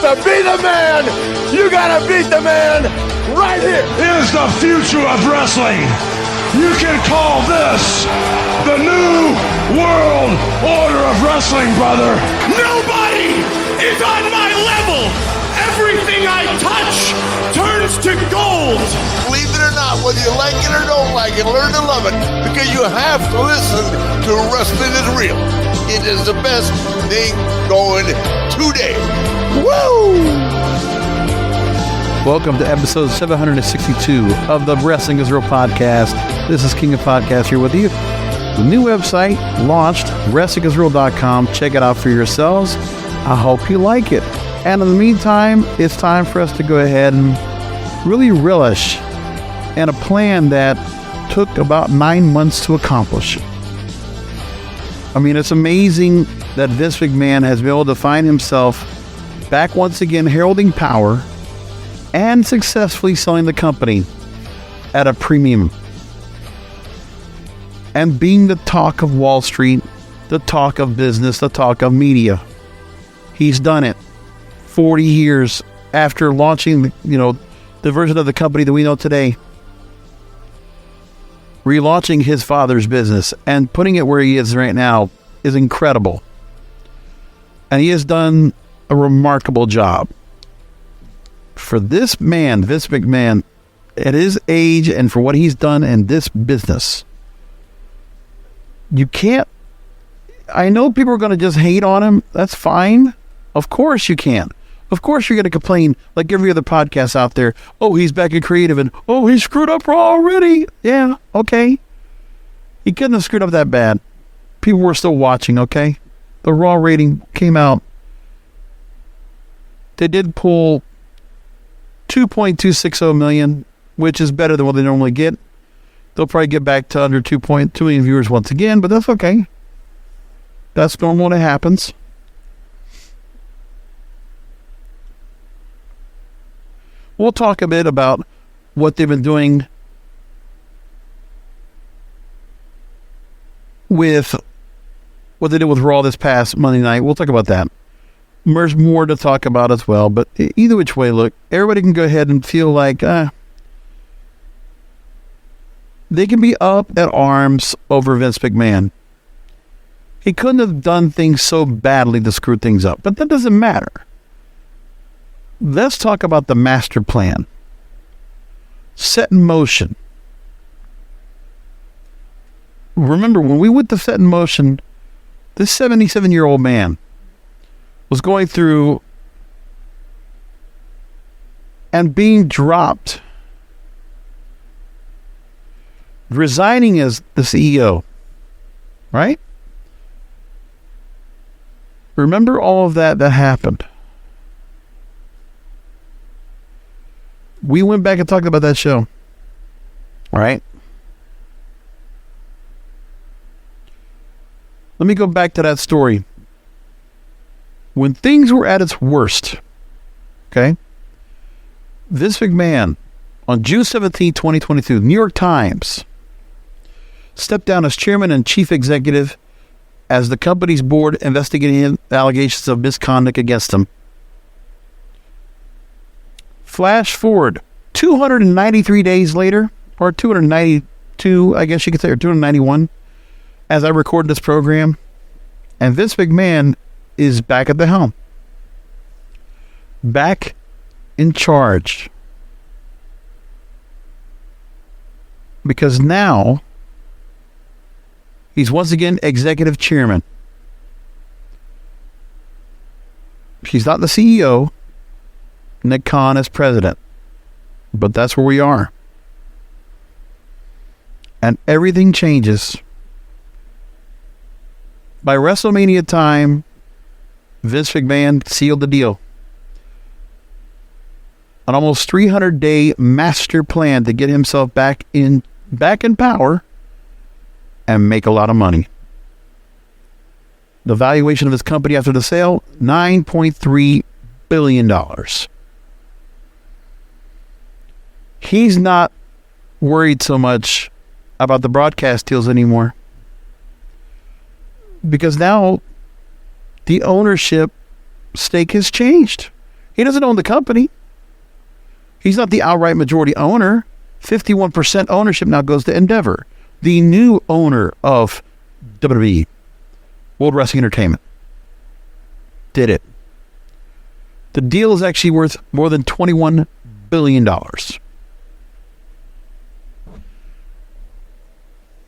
to be the man, you gotta beat the man right here. Is the future of wrestling. You can call this the new world order of wrestling, brother. Nobody is on my level. Everything I touch turns to gold. Believe it or not, whether you like it or don't like it, learn to love it, because you have to listen to Wrestling is Real. It is the best thing going today. Woo! Welcome to episode 762 of the Wrestling is Real podcast. This is King of Podcasts here with you. The new website launched, wrestlingisreal.com. Check it out for yourselves. I hope you like it. And in the meantime, it's time for us to go ahead and really relish in a plan that took about 9 months to accomplish. I mean, it's amazing that Vince McMahon has been able to find himself back once again heralding power and successfully selling the company at a premium. And being the talk of Wall Street, the talk of business, the talk of media. He's done it 40 years after launching, the version of the company that we know today. Relaunching his father's business and putting it where he is right now is incredible. And he has done a remarkable job. For this man, Vince McMahon, at his age and for what he's done in this business, you can't... I know people are going to just hate on him. That's fine. Of course you can. Of course you're going to complain like every other podcast out there. Oh, he's back in creative and, oh, he screwed up Raw already. Yeah, okay. He couldn't have screwed up that bad. People were still watching, okay? The Raw rating came out. They did pull 2.260 million, which is better than what they normally get. They'll probably get back to under 2.2 million viewers once again, but that's okay. That's normal when it happens. We'll talk a bit about what they've been doing with what they did with Raw this past Monday night. We'll talk about that. There's more to talk about as well, but either which way, look, everybody can go ahead and feel like they can be up at arms over Vince McMahon. He couldn't have done things so badly to screw things up, but that doesn't matter. Let's talk about the master plan. Set in motion. Remember, when we went to set in motion, this 77-year-old man was going through and being dropped, resigning as the CEO, right? Remember all of that happened. We went back and talked about that show, all right? Let me go back to that story. When things were at its worst, okay, Vince McMahon, on June 17, 2022, New York Times, stepped down as chairman and chief executive as the company's board investigating allegations of misconduct against him. Flash forward 293 days later, or 292, I guess you could say, or 291, as I record this program, and Vince McMahon is back at the helm. Back in charge. Because now, he's once again executive chairman. He's not the CEO. Nick Khan is president. But that's where we are. And everything changes. By Wrestlemania time, Vince McMahon sealed the deal. An almost 300-day master plan to get himself back in power and make a lot of money. The valuation of his company after the sale, $9.3 billion. He's not worried so much about the broadcast deals anymore, because now the ownership stake has changed. He doesn't own the company. He's not the outright majority owner. 51% ownership now goes to Endeavor, the new owner of WWE, World Wrestling Entertainment. Did it. The deal is actually worth more than $21 billion.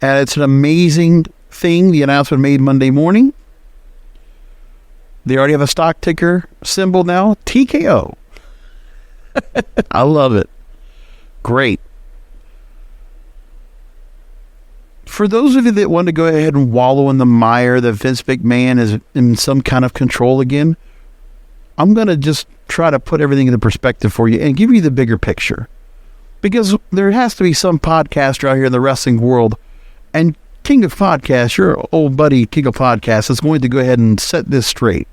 And it's an amazing thing. The announcement made Monday morning. They already have a stock ticker symbol now, TKO. I love it. Great. For those of you that want to go ahead and wallow in the mire that Vince McMahon is in some kind of control again, I'm going to just try to put everything into perspective for you and give you the bigger picture. Because there has to be some podcaster out here in the wrestling world, and King of Podcasts, your old buddy King of Podcasts, is going to go ahead and set this straight.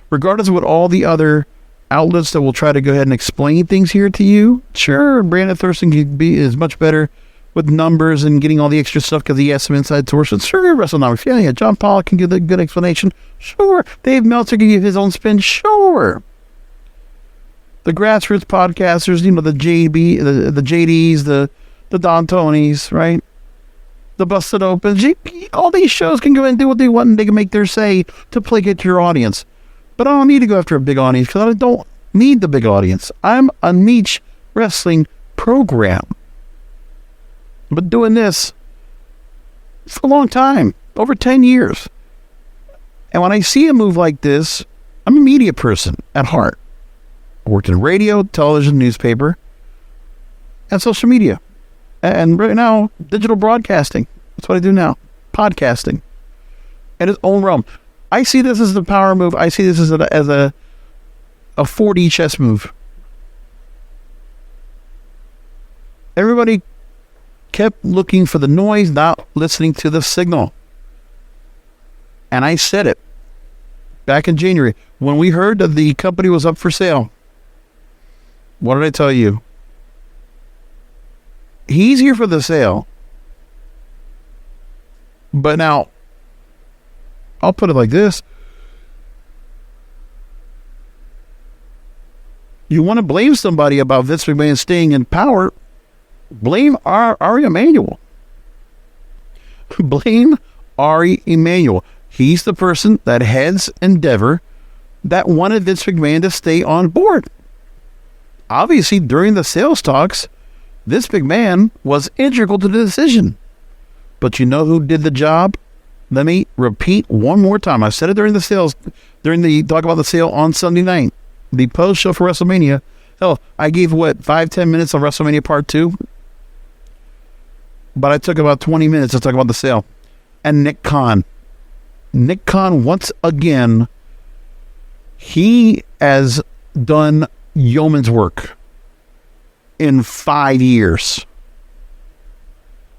Regardless of what all the other outlets that will try to go ahead and explain things here to you, sure, Brandon Thurston is much better with numbers and getting all the extra stuff because he has some inside sources. Sure, Wrestlemania. Yeah, John Paul can give a good explanation. Sure. Dave Meltzer can give his own spin. Sure. The grassroots podcasters, you know, the JDs, the Don Tonys, right? The Busted Opens. All these shows can go and do what they want, and they can make their say to placate to your audience. But I don't need to go after a big audience because I don't need the big audience. I'm a niche wrestling program. But doing this for a long time, over 10 years. And when I see a move like this, I'm a media person at heart. I worked in radio, television, newspaper, and social media. And right now, digital broadcasting. That's what I do now. Podcasting. In its own realm. I see this as the power move. I see this as a 4D chess move. Everybody kept looking for the noise, not listening to the signal. And I said it back in January when we heard that the company was up for sale. What did I tell you? He's here for the sale. But now, I'll put it like this. You want to blame somebody about Vince McMahon staying in power, blame Ari Emanuel. Blame Ari Emanuel. He's the person that heads Endeavor that wanted Vince McMahon to stay on board. Obviously, during the sales talks, Vince McMahon was integral to the decision. But you know who did the job? Let me repeat one more time. I said it during the talk about the sale on Sunday night, the post show for WrestleMania. Hell, I gave 5-10 minutes on WrestleMania Part 2, but I took about 20 minutes to talk about the sale. And Nick Khan, once again, he has done yeoman's work in 5 years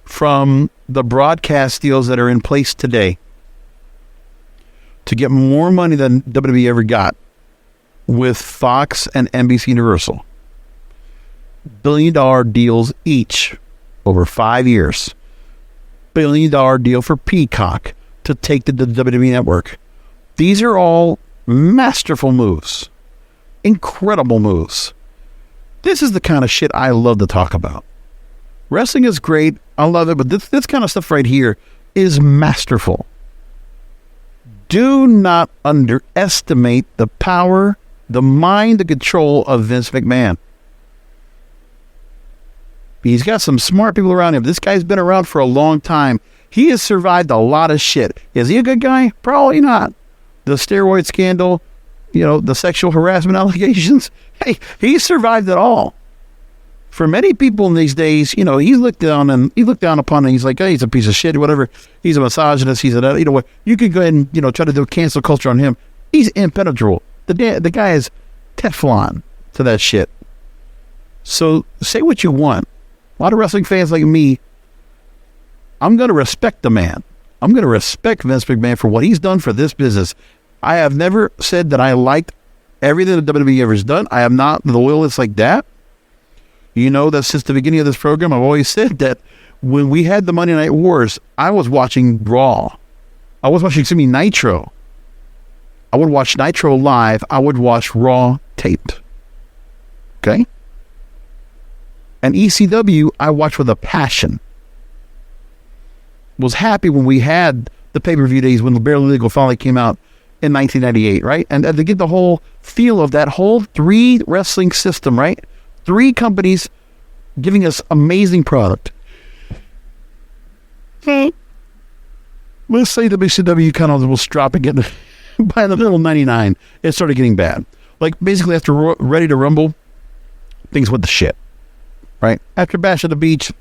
from the broadcast deals that are in place today to get more money than WWE ever got with Fox and NBC Universal. $1 billion deals each over 5 years. $1 billion deal for Peacock to take the WWE network. These are all masterful moves. Incredible moves. This is the kind of shit I love to talk about. Wrestling is great. I love it. But this kind of stuff right here is masterful. Do not underestimate the power, the mind, the control of Vince McMahon. He's got some smart people around him. This guy's been around for a long time. He has survived a lot of shit. Is he a good guy? Probably not. The steroid scandal, the sexual harassment allegations. Hey, he survived it all. For many people in these days, he's looked down upon and he's like, hey, he's a piece of shit, whatever. He's a misogynist. He's what? You could go ahead and, try to do cancel culture on him. He's impenetrable. The guy is Teflon to that shit. So say what you want. A lot of wrestling fans like me, I'm going to respect the man. I'm going to respect Vince McMahon for what he's done for this business. I have never said that I liked everything that WWE ever has done. I am not the loyalist like that. You know that since the beginning of this program, I've always said that when we had the Monday Night Wars, I was watching Raw. I was watching, Nitro. I would watch Nitro live. I would watch Raw taped. Okay? And ECW, I watched with a passion. Was happy when we had the pay-per-view days when the Barely Legal finally came out in 1998, right? And to get the whole feel of that whole 3 wrestling system, right? 3 companies giving us amazing product. Let's say WCW kind of was dropping it by the middle of 99. It started getting bad. Like basically after Ready to Rumble, things went to shit, right? After Bash at the Beach,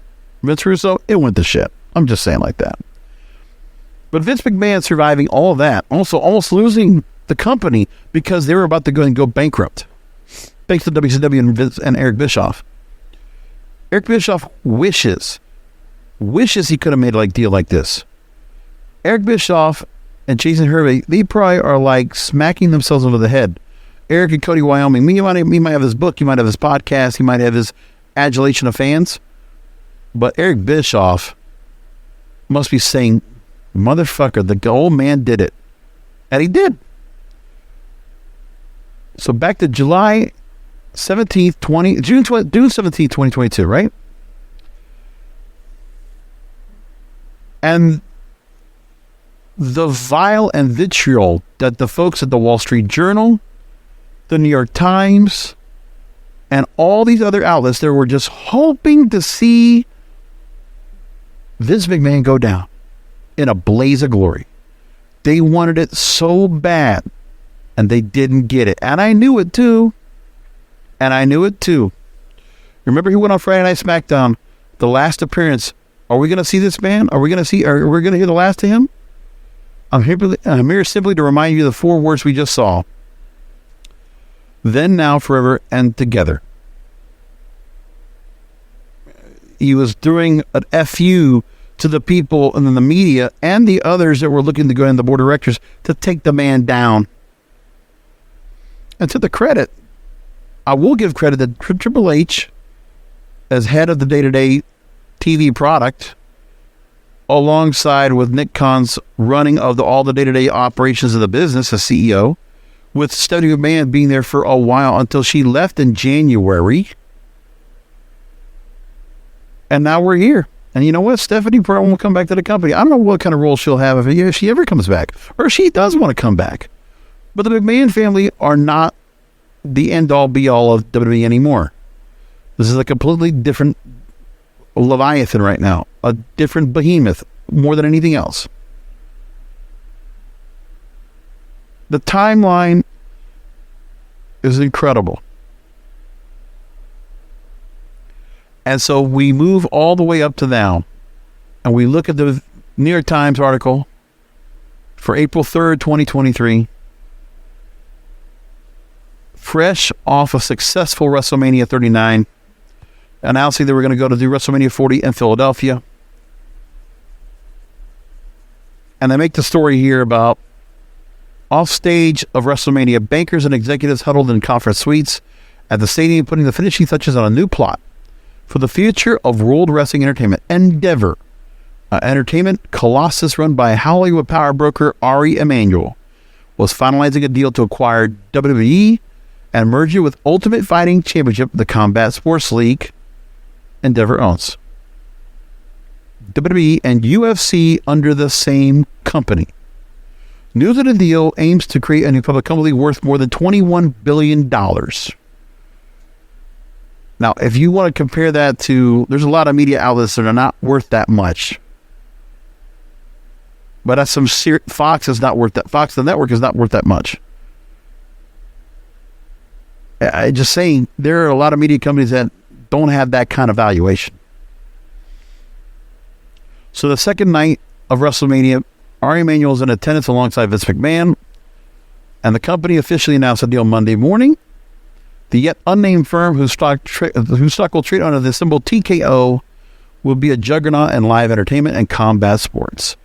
Vince Russo, it went to shit. I'm just saying like that. But Vince McMahon surviving all of that, also almost losing the company because they were about to go bankrupt, thanks to WCW and Vince and Eric Bischoff. Eric Bischoff wishes he could have made a deal like this. Eric Bischoff and Jason Hervey, they probably are like smacking themselves over the head. Eric and Cody Wyoming, he might have his book, he might have his podcast, he might have his adulation of fans, but Eric Bischoff must be saying, motherfucker, the old man did it. And he did. So back to June 17th, 2022, right? And the vile and vitriol that the folks at the Wall Street Journal, the New York Times, and all these other outlets, they were just hoping to see Vince McMahon go down in a blaze of glory. They wanted it so bad, and they didn't get it. And I knew it too. Remember he went on Friday Night SmackDown, the last appearance. Are we going to see this man? Are we going to hear the last of him? I'm here simply to remind you of the 4 words we just saw. Then, now, forever, and together. He was doing an FU to the people and then the media and the others that were looking to go in the board of directors to take the man down. And to the credit, I will give credit to Triple H as head of the day-to-day TV product, alongside with Nick Khan's running of all the day-to-day operations of the business as CEO, with Stephanie McMahon being there for a while until she left in January. And now we're here. And you know what? Stephanie probably won't come back to the company. I don't know what kind of role she'll have if she ever comes back, or she does want to come back. But the McMahon family are not the end-all, be-all of WWE anymore. This is a completely different Leviathan right now, a different behemoth more than anything else. The timeline is incredible. And so we move all the way up to now, and we look at the New York Times article for April 3rd, 2023, fresh off a successful WrestleMania 39, announcing they were going to go to do WrestleMania 40 in Philadelphia. And they make the story here about off stage of WrestleMania, bankers and executives huddled in conference suites at the stadium, putting the finishing touches on a new plot for the future of World Wrestling Entertainment. Endeavor, entertainment colossus run by Hollywood power broker Ari Emanuel, was finalizing a deal to acquire W.W.E. and merge it with Ultimate Fighting Championship, the combat sports league Endeavor owns. WWE and UFC under the same company. News of the deal aims to create a new public company worth more than $21 billion. Now, if you want to compare that to, there's a lot of media outlets that are not worth that much. But that's some Fox is not worth that. Fox, the network, is not worth that much. I just saying, there are a lot of media companies that don't have that kind of valuation. So the second night of WrestleMania, Ari Emanuel is in attendance alongside Vince McMahon, and the company officially announced a deal Monday morning. The yet unnamed firm, whose stock will trade under the symbol TKO, will be a juggernaut in live entertainment and combat sports.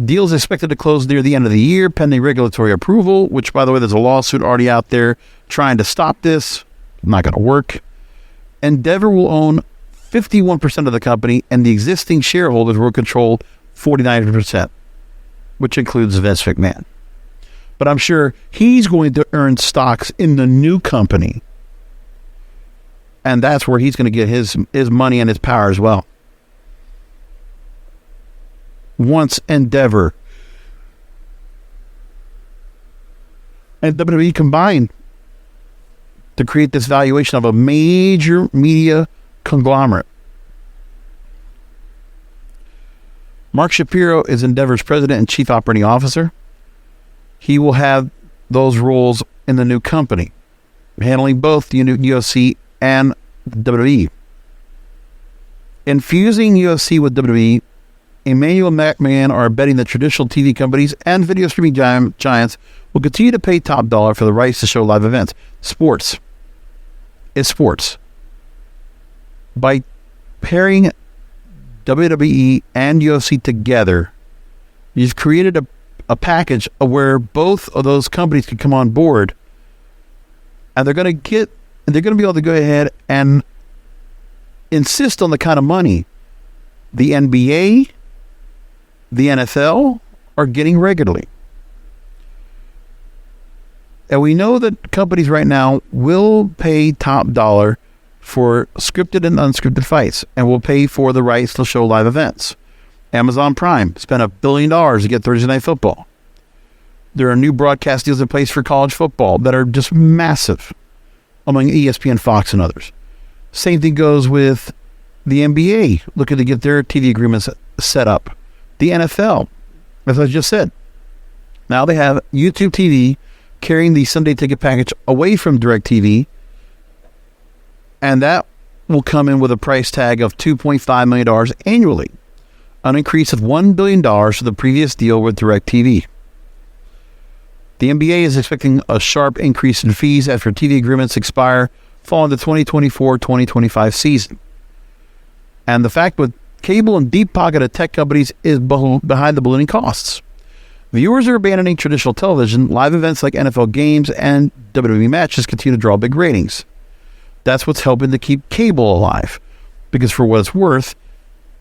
Deal is expected to close near the end of the year, pending regulatory approval, which, by the way, there's a lawsuit already out there trying to stop this. Not going to work. Endeavor will own 51% of the company, and the existing shareholders will control 49%, which includes Vince McMahon. But I'm sure he's going to earn stocks in the new company. And that's where he's going to get his money and his power as well. Once Endeavor and WWE combined to create this valuation of a major media conglomerate. Mark Shapiro is Endeavor's president and chief operating officer. He will have those roles in the new company, handling both the UFC and WWE. Infusing UFC with WWE, Emmanuel and McMahon are betting that traditional TV companies and video streaming giants will continue to pay top dollar for the rights to show live events. Sports is sports. By pairing WWE and UFC together, you've created a package where both of those companies can come on board, and they're going to be able to go ahead and insist on the kind of money the NBA, the NFL are getting regularly. And we know that companies right now will pay top dollar for scripted and unscripted fights, and will pay for the rights to show live events. Amazon Prime spent $1 billion to get Thursday Night Football. There are new broadcast deals in place for college football that are just massive among ESPN, Fox, and others. Same thing goes with the NBA, looking to get their TV agreements set up. The NFL, as I just said, now they have YouTube TV carrying the Sunday ticket package away from DirecTV, and that will come in with a price tag of $2.5 million annually, an increase of $1 billion to the previous deal with DirecTV. The NBA is expecting a sharp increase in fees after TV agreements expire following the 2024-2025 season. And the fact with cable and deep-pocketed tech companies is behind the ballooning costs. Viewers are abandoning traditional television. Live events like NFL games and WWE matches continue to draw big ratings. That's what's helping to keep cable alive. Because for what it's worth,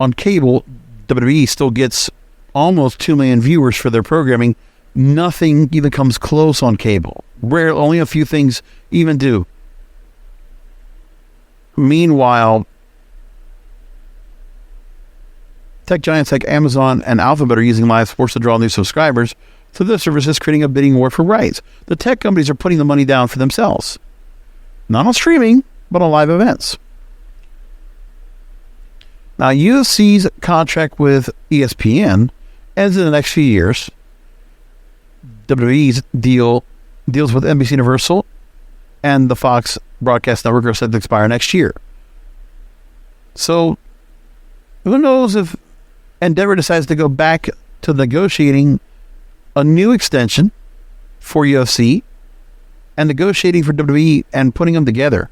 on cable, WWE still gets almost 2 million viewers for their programming. Nothing even comes close on cable. Only a few things even do. Meanwhile, tech giants like Amazon and Alphabet are using live sports to draw new subscribers to their services, creating a bidding war for rights. The tech companies are putting the money down for themselves. Not on streaming, but on live events. Now, UFC's contract with ESPN ends in the next few years. WWE's deals with NBC Universal and the Fox broadcast network are set to expire next year. So, who knows if Endeavor decides to go back to negotiating a new extension for UFC and negotiating for WWE and putting them together.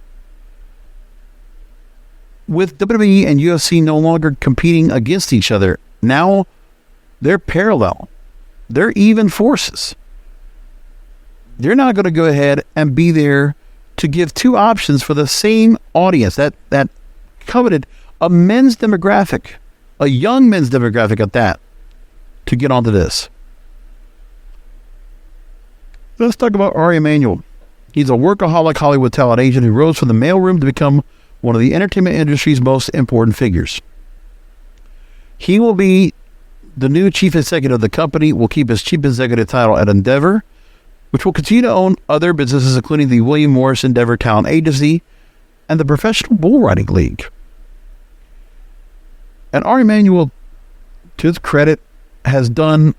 With WWE and UFC no longer competing against each other, now they're parallel. They're even forces. They're not going to go ahead and be there to give two options for the same audience that coveted a men's demographic, a young men's demographic at that, to get onto this. Let's talk about Ari Emanuel. He's a workaholic Hollywood talent agent who rose from the mailroom to become one of the entertainment industry's most important figures. He will be the new chief executive of the company, will keep his chief executive title at Endeavor, which will continue to own other businesses, including the William Morris Endeavor Talent Agency and the Professional Bull Riding League. And Ari Emanuel, to his credit, has done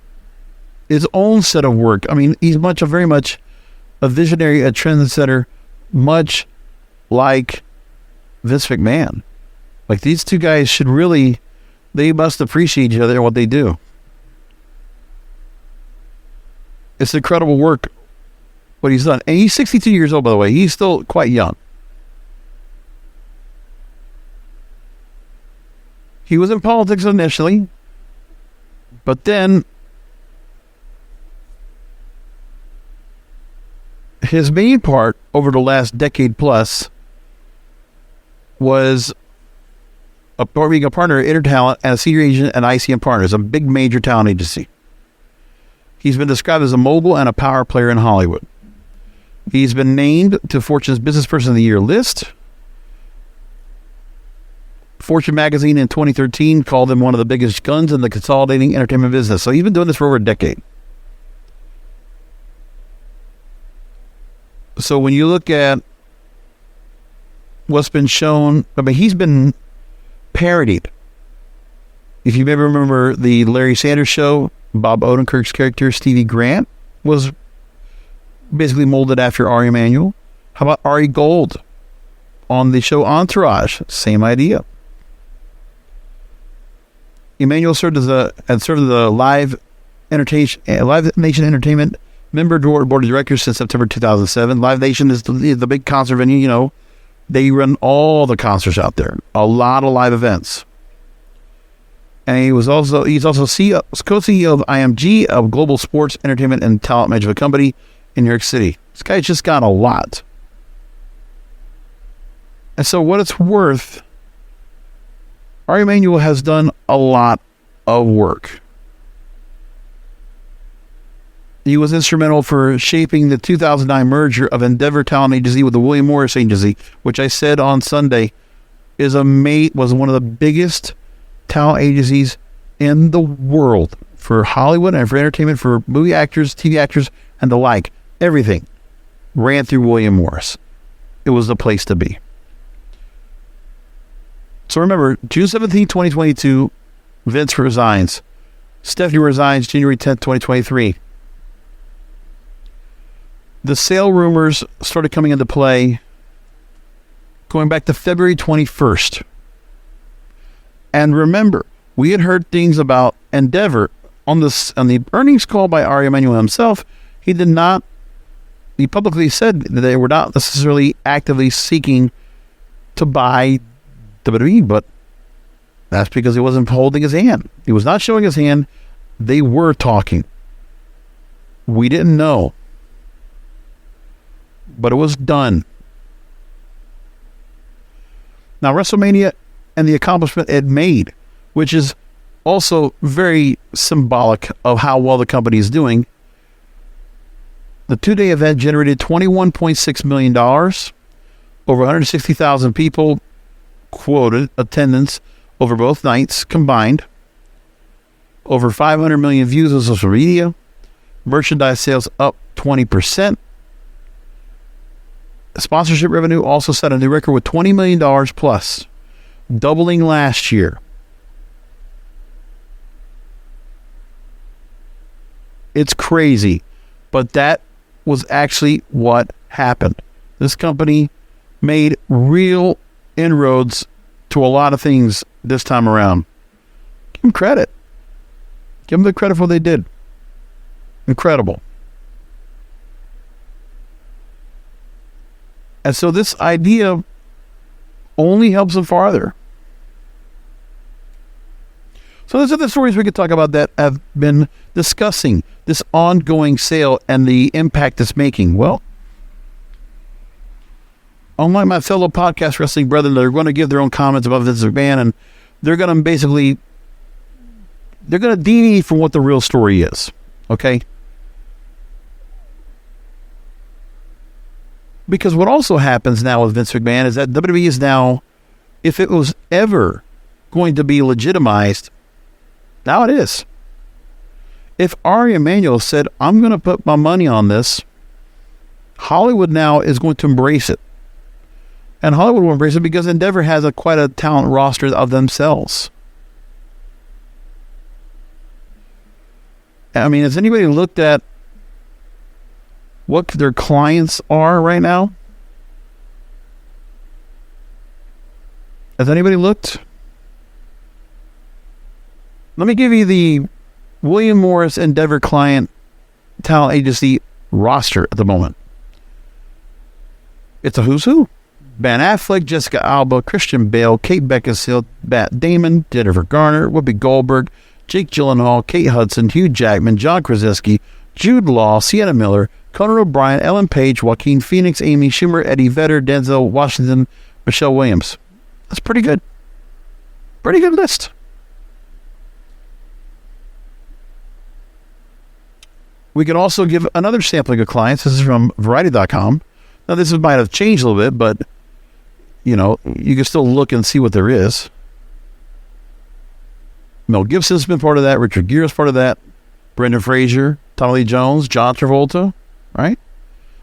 his own set of work. I mean, he's very much a visionary, a trendsetter, much like Vince McMahon. Like, these two guys they must appreciate each other and what they do. It's incredible work, what he's done. And he's 62 years old, by the way. He's still quite young. He was in politics initially, but then his main part over the last decade plus was being a partner at Intertalent and a senior agent at ICM Partners, a big major talent agency. He's been described as a mogul and a power player in Hollywood. He's been named to Fortune's Business Person of the Year list. Fortune magazine in 2013 called him one of the biggest guns in the consolidating entertainment business. So he's been doing this for over a decade. So when you look at what's been shown, I mean, he's been parodied. If you maybe remember the Larry Sanders Show, Bob Odenkirk's character, Stevie Grant, was basically molded after Ari Emanuel. How about Ari Gold on the show Entourage? Same idea. Emanuel served as the Live Nation Entertainment member board of directors since September 2007. Live Nation is the big concert venue. You know, they run all the concerts out there, a lot of live events. And he's also co-CEO of IMG, of global sports, entertainment, and talent management company in New York City. This guy's just got a lot. And so what it's worth, Ari Emanuel has done a lot of work. He was instrumental for shaping the 2009 merger of Endeavor Talent Agency with the William Morris Agency, which I said on Sunday was one of the biggest talent agencies in the world for Hollywood and for entertainment, for movie actors, TV actors, and the like. Everything ran through William Morris. It was the place to be. So remember, June 17, 2022, Vince resigns. Stephanie resigns January 10th, 2023. The sale rumors started coming into play going back to February 21st. And remember, we had heard things about Endeavor on the earnings call by Ari Emanuel himself. He publicly said that they were not necessarily actively seeking to buy WWE, but that's because he wasn't holding his hand. He was not showing his hand. They were talking. We didn't know. But it was done. Now, WrestleMania and the accomplishment it made, which is also very symbolic of how well the company is doing. The two-day event generated $21.6 million, over 160,000 people quoted attendance over both nights combined, over 500 million views on social media, merchandise sales up 20%. Sponsorship revenue also set a new record with $20 million plus, doubling last year. It's crazy, but that was actually what happened. This company made real inroads to a lot of things this time around. Give them credit. Give them the credit for what they did. Incredible. And so this idea only helps them farther. So there's other stories we could talk about that have been discussing this ongoing sale and the impact it's making. Well, unlike my fellow podcast wrestling brethren, they're going to give their own comments about Vince McMahon, and they're going to deviate from what the real story is. Okay? Because what also happens now with Vince McMahon is that WWE is now, if it was ever going to be legitimized, now it is. If Ari Emanuel said, I'm going to put my money on this, Hollywood now is going to embrace it. And Hollywood will embrace it because Endeavor has quite a talent roster of themselves. I mean, has anybody looked at what their clients are right now? Has anybody looked? Let me give you the William Morris Endeavor client talent agency roster at the moment. It's a who's who. Ben Affleck, Jessica Alba, Christian Bale, Kate Beckinsale, Matt Damon, Jennifer Garner, Whoopi Goldberg, Jake Gyllenhaal, Kate Hudson, Hugh Jackman, John Krasinski, Jude Law, Sienna Miller, Conan O'Brien, Ellen Page, Joaquin Phoenix, Amy Schumer, Eddie Vedder, Denzel Washington, Michelle Williams. That's pretty good. Pretty good list. We can also give another sampling of clients. This is from Variety.com. Now, this might have changed a little bit, but, you can still look and see what there is. Mel Gibson's been part of that. Richard Gere's part of that. Brendan Fraser, Tommy Lee Jones, John Travolta, right?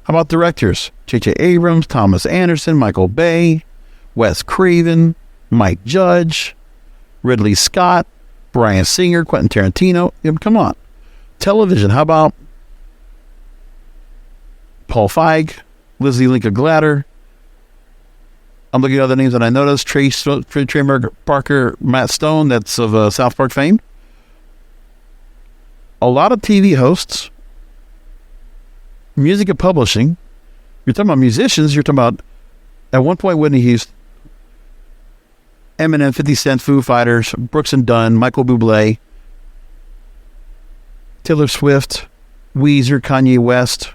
How about directors? J.J. Abrams, Thomas Anderson, Michael Bay, Wes Craven, Mike Judge, Ridley Scott, Bryan Singer, Quentin Tarantino. Come on. Television, how about Paul Feig, Lizzie Lincoln Glatter? I'm looking at other names that I noticed. Trey Parker, Matt Stone, that's of South Park fame. A lot of TV hosts, music and publishing. You're talking about musicians. You're talking about, at one point, Whitney Houston, Eminem, 50 Cent, Foo Fighters, Brooks and Dunn, Michael Bublé, Taylor Swift, Weezer, Kanye West,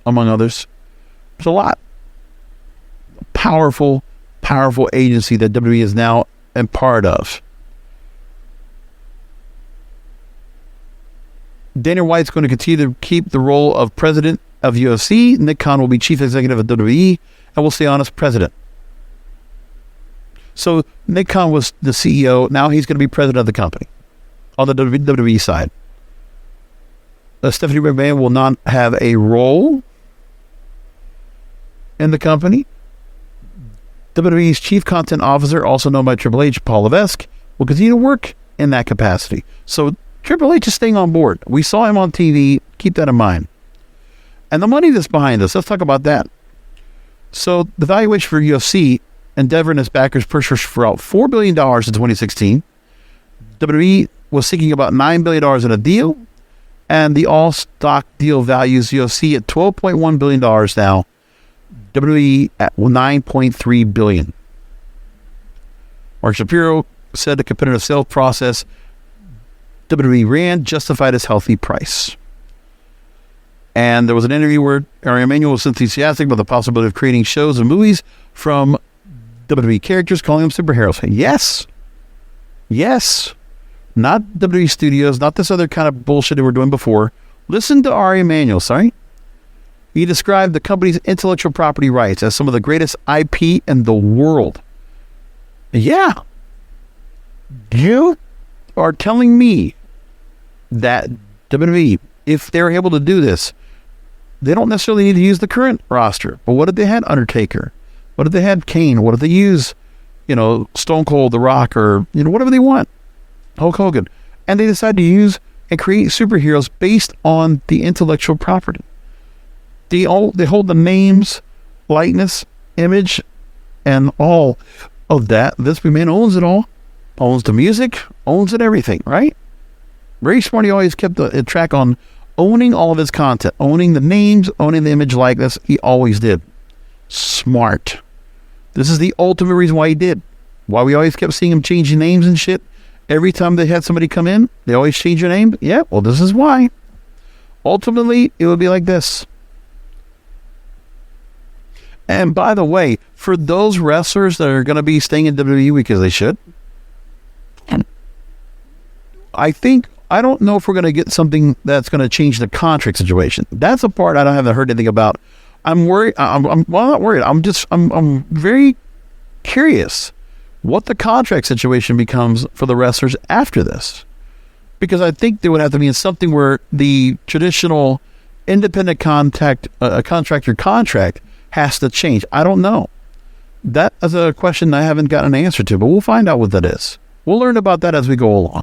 among others. There's a lot. Powerful agency that WWE is now a part of. Dana White's going to continue to keep the role of president of UFC. Nick Khan will be chief executive of WWE and will stay on as president. So Nick Khan was the CEO. Now he's going to be president of the company on the WWE side. Stephanie McMahon will not have a role in the company. WWE's chief content officer, also known by Triple H, Paul Levesque, will continue to work in that capacity. So Triple H is staying on board. We saw him on TV. Keep that in mind. And the money that's behind this, let's talk about that. So the valuation for UFC, Endeavor and its backers purchased for about $4 billion in 2016. WWE was seeking about $9 billion in a deal, and the all-stock deal values UFC at $12.1 billion now. WWE at $9.3 billion. Mark Shapiro said the competitive sales process WWE ran justified its healthy price. And there was an interview where Ari Emanuel was enthusiastic about the possibility of creating shows and movies from WWE characters, calling them superheroes. Yes. Not WWE Studios, not this other kind of bullshit that we're doing before. Listen to Ari Emanuel, sorry. He described the company's intellectual property rights as some of the greatest IP in the world. Yeah. You are telling me that WWE, if they're able to do this, they don't necessarily need to use the current roster. But what if they had Undertaker? What if they had Kane? What if they use, Stone Cold, The Rock, or, whatever they want? Hulk Hogan. And they decide to use and create superheroes based on the intellectual property. They hold the names, likeness, image, and all of that. This man owns it all. Owns the music, owns it everything, right? Very smart. He always kept a track on owning all of his content, owning the names, owning the image likeness. He always did. Smart. This is the ultimate reason why he did. Why we always kept seeing him changing names and shit. Every time they had somebody come in, they always change your name. Yeah, well, this is why. Ultimately, it would be like this. And by the way, for those wrestlers that are going to be staying in WWE because they should, I don't know if we're going to get something that's going to change the contract situation. That's a part I haven't heard anything about. I'm worried. I'm not worried. I'm very curious what the contract situation becomes for the wrestlers after this. Because I think there would have to be something where the traditional independent contractor contract has to change. I don't know. That is a question I haven't gotten an answer to, but we'll find out what that is. We'll learn about that as we go along.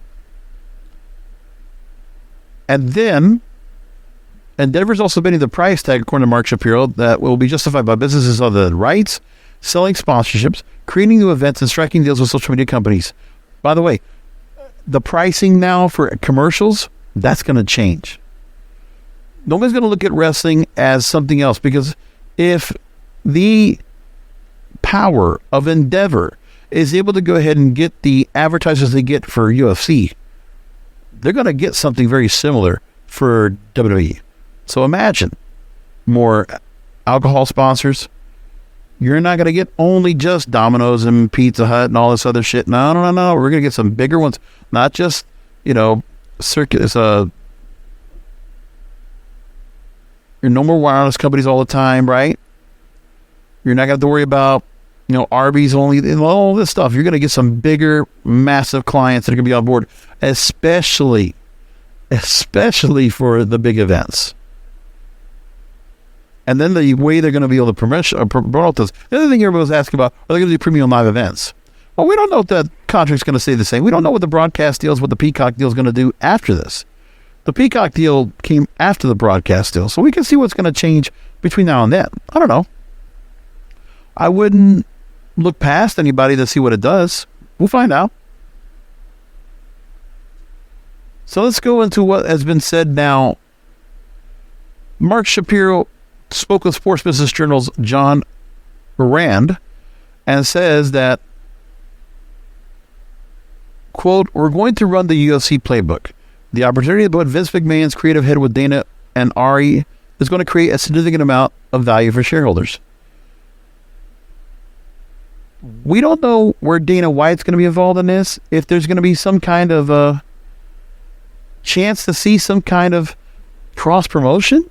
And then, Endeavor's also bidding the price tag, according to Mark Shapiro, that will be justified by businesses of the rights, selling sponsorships, creating new events, and striking deals with social media companies. By the way, the pricing now for commercials, that's going to change. Nobody's going to look at wrestling as something else, because if the power of Endeavor is able to go ahead and get the advertisers they get for UFC, they're going to get something very similar for WWE. So imagine more alcohol sponsors. You're not going to get only just Domino's and Pizza Hut and all this other shit. No. We're going to get some bigger ones. Not just, circus, You're no more wireless companies all the time, right? You're not going to have to worry about, Arby's only, and all this stuff. You're going to get some bigger, massive clients that are going to be on board, especially for the big events. And then the way they're going to be able to promote this. The other thing everybody was asking about, are they going to do premium live events? Well, we don't know if that contract's going to stay the same. We don't know what the broadcast deal is, what the Peacock deal is going to do after this. The Peacock deal came after the broadcast deal, so we can see what's going to change between now and then. I don't know. I wouldn't look past anybody to see what it does. We'll find out. So let's go into what has been said now. Mark Shapiro spoke with Sports Business Journal's John Rand and says that, quote, "We're going to run the UFC playbook. The opportunity to put Vince McMahon's creative head with Dana and Ari is going to create a significant amount of value for shareholders. We don't know where Dana White's going to be involved in this, if there's going to be some kind of a chance to see some kind of cross-promotion,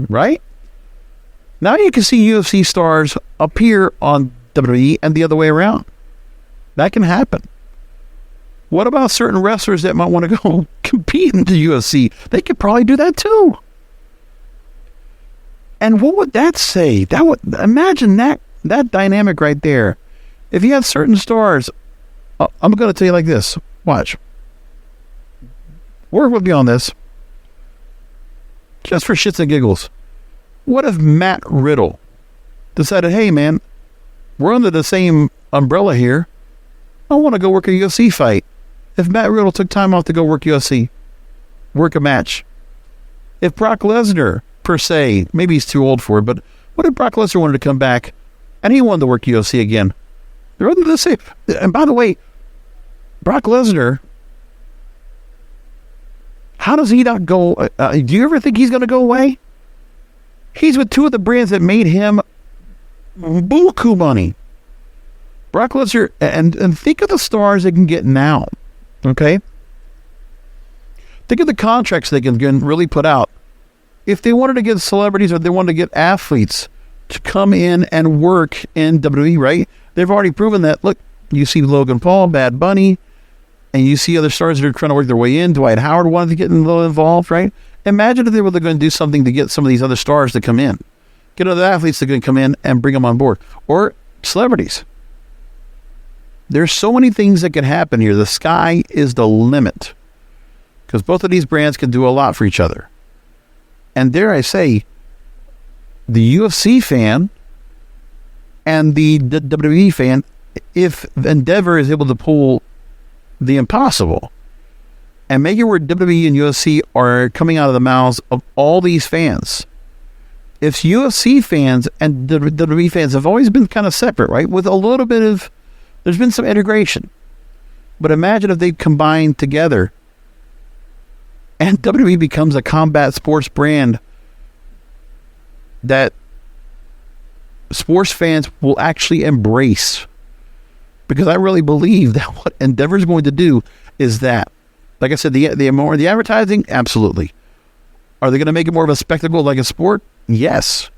right? Now you can see UFC stars appear on WWE and the other way around. That can happen. What about certain wrestlers that might want to go compete in the UFC? They could probably do that too. And what would that say? Imagine that dynamic right there. If you have certain stars, I'm going to tell you like this. Watch. Work with me on this. Just for shits and giggles. What if Matt Riddle decided, hey man, we're under the same umbrella here. I want to go work a UFC fight. If Matt Riddle took time off to go work UFC, work a match. If Brock Lesnar, per se, maybe he's too old for it, but what if Brock Lesnar wanted to come back and he wanted to work UFC again? They're under the same. And by the way, Brock Lesnar, how does he not go? Do you ever think he's going to go away? He's with two of the brands that made him buku money. Brock Lesnar, and think of the stars they can get now. Okay? Think of the contracts they can really put out. If they wanted to get celebrities or they wanted to get athletes to come in and work in WWE, right? They've already proven that. Look, you see Logan Paul, Bad Bunny, and you see other stars that are trying to work their way in. Dwight Howard wanted to get a little involved, right? Imagine if they were going to do something to get some of these other stars to come in. Get other athletes that can come in and bring them on board. Or celebrities. There's so many things that can happen here. The sky is the limit. Because both of these brands can do a lot for each other. And dare I say, the UFC fan and the WWE fan, if Endeavor is able to pull the impossible and make it where WWE and UFC are coming out of the mouths of all these fans. If UFC fans and WWE fans have always been kind of separate, right? With a little bit of, there's been some integration. But imagine if they combine together and WWE becomes a combat sports brand that sports fans will actually embrace. Because I really believe that what Endeavor is going to do is that, like I said, the advertising, absolutely. Are they going to make it more of a spectacle like a sport? Yes.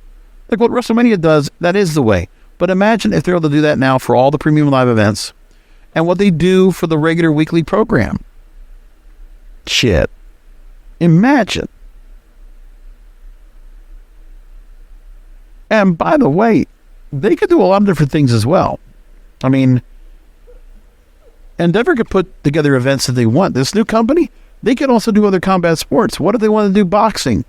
Like what Wrestlemania does, that is the way. But imagine if they're able to do that now for all the premium live events and what they do for the regular weekly program. Shit. Imagine. And by the way, they could do a lot of different things as well. I mean, Endeavor could put together events that they want. This new company, they could also do other combat sports. What if they want to do boxing?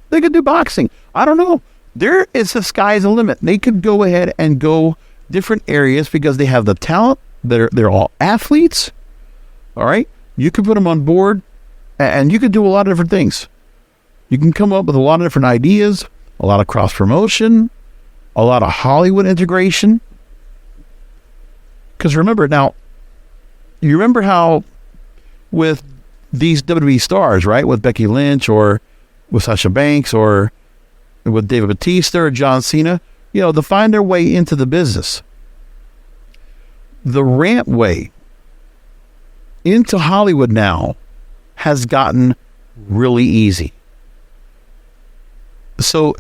They could do boxing. I don't know. The sky's the limit. They could go ahead and go different areas because they have the talent. They're all athletes. All right? You could put them on board and you could do a lot of different things. You can come up with a lot of different ideas, a lot of cross-promotion, a lot of Hollywood integration. Because remember now, you remember how with these WWE stars, right? With Becky Lynch or with Sasha Banks or with David Batista or John Cena, to find their way into the business. The ramp way into Hollywood now has gotten really easy. So,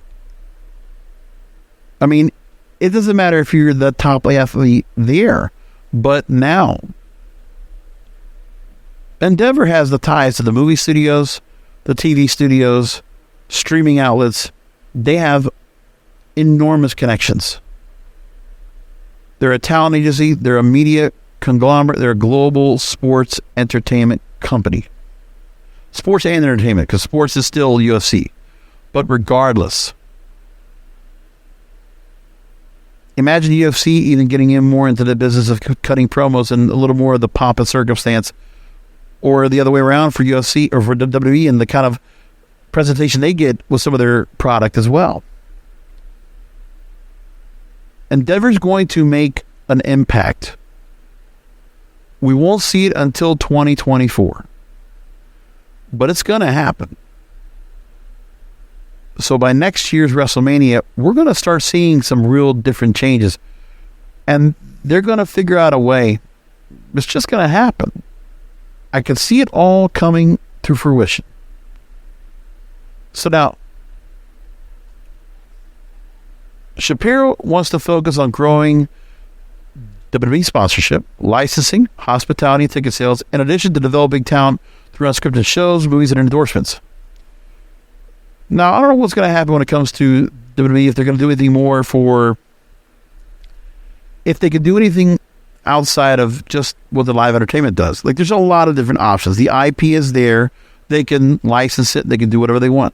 I mean, it doesn't matter if you're the top athlete there, but now Endeavor has the ties to the movie studios, the TV studios, streaming outlets. They have enormous connections. They're a talent agency. They're a media conglomerate. They're a global sports entertainment company. Sports and entertainment, because sports is still UFC. But regardless, imagine UFC even getting in more into the business of cutting promos and a little more of the pomp and circumstance, or the other way around for UFC or for WWE and the kind of presentation they get with some of their product as well. Endeavor's going to make an impact. We won't see it until 2024. But it's going to happen. So by next year's WrestleMania, we're going to start seeing some real different changes. And they're going to figure out a way. It's just going to happen. I can see it all coming to fruition. So now, Shapiro wants to focus on growing WWE sponsorship, licensing, hospitality, and ticket sales, in addition to developing talent through unscripted shows, movies, and endorsements. Now, I don't know what's going to happen when it comes to WWE, if they're going to do anything more if they could do anything outside of just what the live entertainment does. Like, there's a lot of different options. The IP is there. They can license it. They can do whatever they want.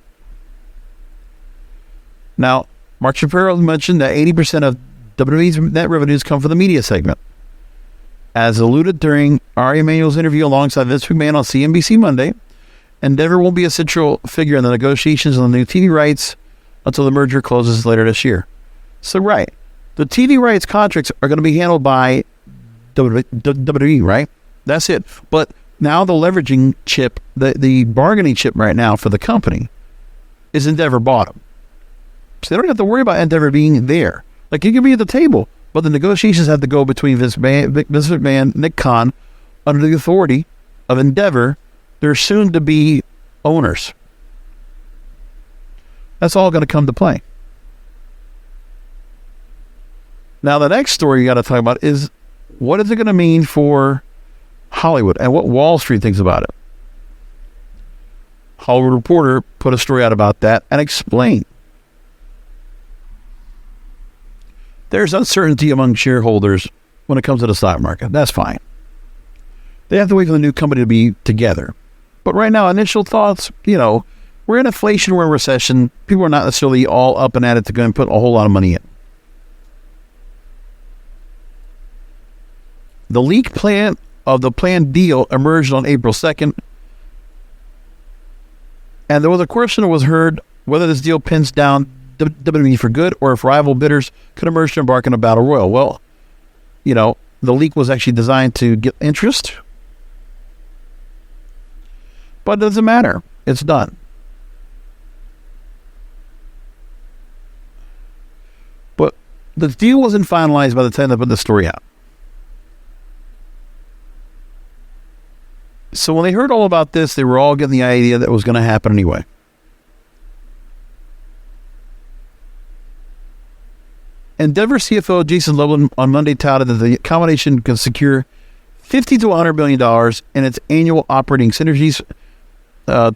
Now, Mark Shapiro mentioned that 80% of WWE's net revenues come from the media segment. As alluded during Ari Emanuel's interview alongside Vince McMahon on CNBC Monday, Endeavor won't be a central figure in the negotiations on the new TV rights until the merger closes later this year. So, right, the TV rights contracts are going to be handled by WWE, right? That's it. But now the leveraging chip, the bargaining chip right now for the company is Endeavor bottom. So they don't have to worry about Endeavor being there. Like, you can be at the table, but the negotiations have to go between Vince McMahon, Nick Khan, under the authority of Endeavor, their soon-to-be owners. That's all going to come to play. Now, the next story you got to talk about is, what is it going to mean for Hollywood and what Wall Street thinks about it? Hollywood Reporter put a story out about that and explained. There's uncertainty among shareholders when it comes to the stock market. That's fine. They have to wait for the new company to be together. But right now, initial thoughts, we're in inflation, we're in recession. People are not necessarily all up and at it to go and put a whole lot of money in. The leak plan of the planned deal emerged on April 2nd. And there was a question that was heard whether this deal pins down WWE for good, or if rival bidders could emerge to embark on a battle royal. Well, the leak was actually designed to get interest, but it doesn't matter. It's done. But the deal wasn't finalized by the time they put the story out. So when they heard all about this, they were all getting the idea that it was going to happen anyway. Endeavor CFO Jason Lublin on Monday touted that the combination can secure $50 to $100 million in its annual operating synergies,